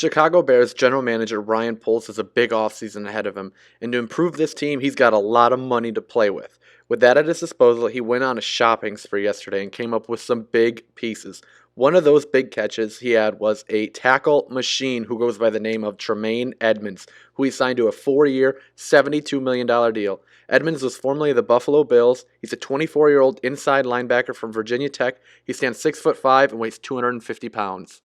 Chicago Bears general manager Ryan Poles has a big offseason ahead of him, and to improve this team, he's got a lot of money to play with. With that at his disposal, he went on a shopping spree yesterday and came up with some big pieces. One of those big catches he had was a tackle machine who goes by the name of Tremaine Edmunds, who he signed to a 4-year, $72 million deal. Edmunds was formerly of the Buffalo Bills. He's a 24-year-old inside linebacker from Virginia Tech. He stands 6'5" and weighs 250 pounds.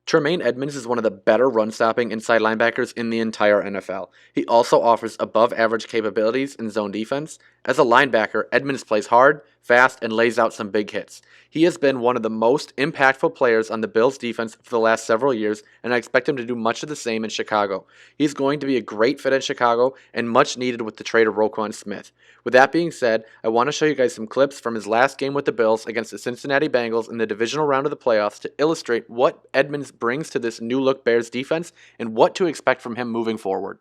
Tremaine Edmunds is one of the better run-stopping inside linebackers in the entire NFL. He also offers above-average capabilities in zone defense. As a linebacker, Edmunds plays hard, fast, and lays out some big hits. He has been one of the most impactful players on the Bills' defense for the last several years, and I expect him to do much of the same in Chicago. He's going to be a great fit in Chicago and much needed with the trade of Roquan Smith. With that being said, I want to show you guys some clips from his last game with the Bills against the Cincinnati Bengals in the divisional round of the playoffs to illustrate what Edmunds brings to this new-look Bears defense and what to expect from him moving forward.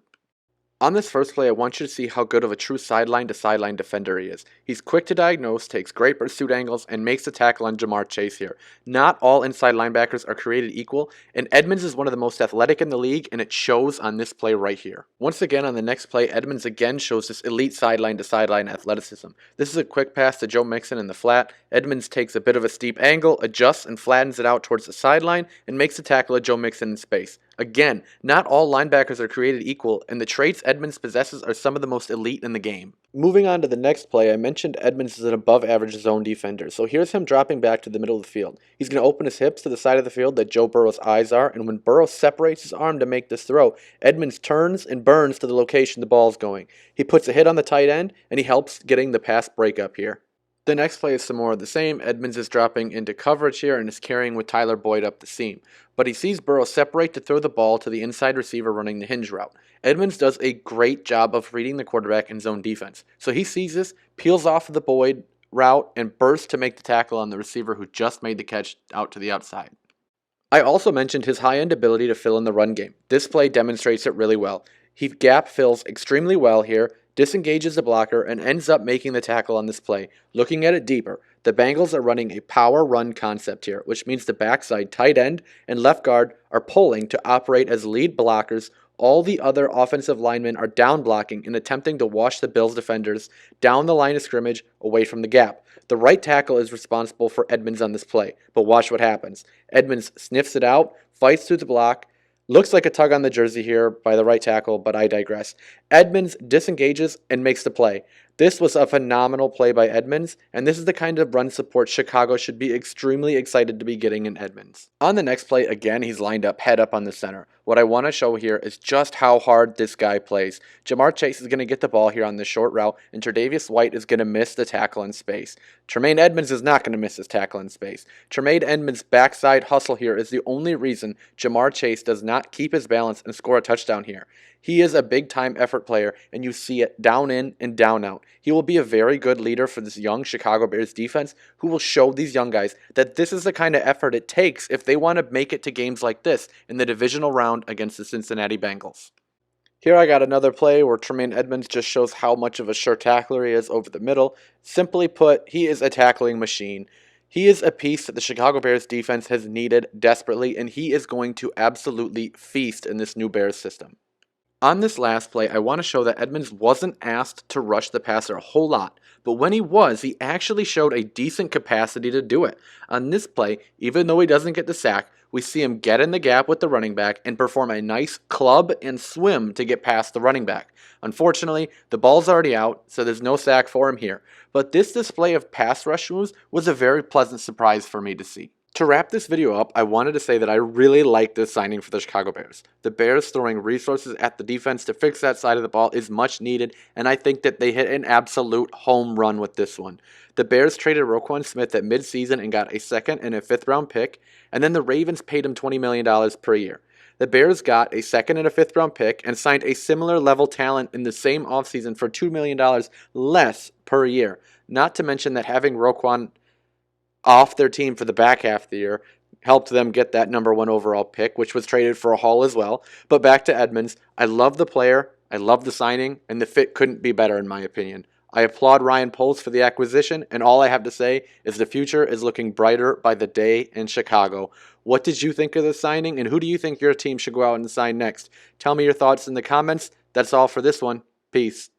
On this first play, I want you to see how good of a true sideline-to-sideline defender he is. He's quick to diagnose, takes great pursuit angles, and makes a tackle on Jamar Chase here. Not all inside linebackers are created equal, and Edmunds is one of the most athletic in the league, and it shows on this play right here. Once again, on the next play, Edmunds again shows this elite sideline-to-sideline athleticism. This is a quick pass to Joe Mixon in the flat. Edmunds takes a bit of a steep angle, adjusts and flattens it out towards the sideline, and makes a tackle at Joe Mixon in space. Again, not all linebackers are created equal, and the traits Edmunds possesses are some of the most elite in the game. Moving on to the next play, I mentioned Edmunds is an above-average zone defender, so here's him dropping back to the middle of the field. He's going to open his hips to the side of the field that Joe Burrow's eyes are, and when Burrow separates his arm to make this throw, Edmunds turns and burns to the location the ball's going. He puts a hit on the tight end, and he helps getting the pass breakup here. The next play is some more of the same. Edmunds is dropping into coverage here and is carrying with Tyler Boyd up the seam. But he sees Burrow separate to throw the ball to the inside receiver running the hinge route. Edmunds does a great job of reading the quarterback in zone defense. So he sees this, peels off of the Boyd route, and bursts to make the tackle on the receiver who just made the catch out to the outside. I also mentioned his high-end ability to fill in the run game. This play demonstrates it really well. He gap fills extremely well here, disengages the blocker, and ends up making the tackle on this play. Looking at it deeper, the Bengals are running a power run concept here, which means the backside tight end and left guard are pulling to operate as lead blockers. All the other offensive linemen are down blocking and attempting to wash the Bills defenders down the line of scrimmage away from the gap. The right tackle is responsible for Edmunds on this play, but watch what happens. Edmunds sniffs it out, fights through the block. Looks like a tug on the jersey here by the right tackle, but I digress. Edmunds disengages and makes the play. This was a phenomenal play by Edmunds, and this is the kind of run support Chicago should be extremely excited to be getting in Edmunds. On the next play, again, he's lined up head up on the center. What I want to show here is just how hard this guy plays. Jamar Chase is going to get the ball here on this short route, and Tre'Davious White is going to miss the tackle in space. Tremaine Edmunds is not going to miss his tackle in space. Tremaine Edmunds' backside hustle here is the only reason Jamar Chase does not keep his balance and score a touchdown here. He is a big-time effort player, and you see it down in and down out. He will be a very good leader for this young Chicago Bears defense who will show these young guys that this is the kind of effort it takes if they want to make it to games like this in the divisional round against the Cincinnati Bengals. Here I got another play where Tremaine Edmunds just shows how much of a sure tackler he is over the middle. Simply put, he is a tackling machine. He is a piece that the Chicago Bears defense has needed desperately, and he is going to absolutely feast in this new Bears system. On this last play, I want to show that Edmunds wasn't asked to rush the passer a whole lot, but when he was, he actually showed a decent capacity to do it. On this play, even though he doesn't get the sack, we see him get in the gap with the running back and perform a nice club and swim to get past the running back. Unfortunately, the ball's already out, so there's no sack for him here. But this display of pass rush moves was a very pleasant surprise for me to see. To wrap this video up, I wanted to say that I really like this signing for the Chicago Bears. The Bears throwing resources at the defense to fix that side of the ball is much needed, and I think that they hit an absolute home run with this one. The Bears traded Roquan Smith at midseason and got a second and a fifth-round pick, and then the Ravens paid him $20 million per year. The Bears got a second and a fifth-round pick and signed a similar level talent in the same offseason for $2 million less per year. Not to mention that having Roquan off their team for the back half of the year helped them get that number 1 overall pick, which was traded for a haul as well. But back to Edmunds, I love the player, I love the signing, and the fit couldn't be better in my opinion. I applaud Ryan Poles for the acquisition, and all I have to say is the future is looking brighter by the day in Chicago. What did you think of the signing, and who do you think your team should go out and sign next? Tell me your thoughts in the comments. That's all for this one. Peace.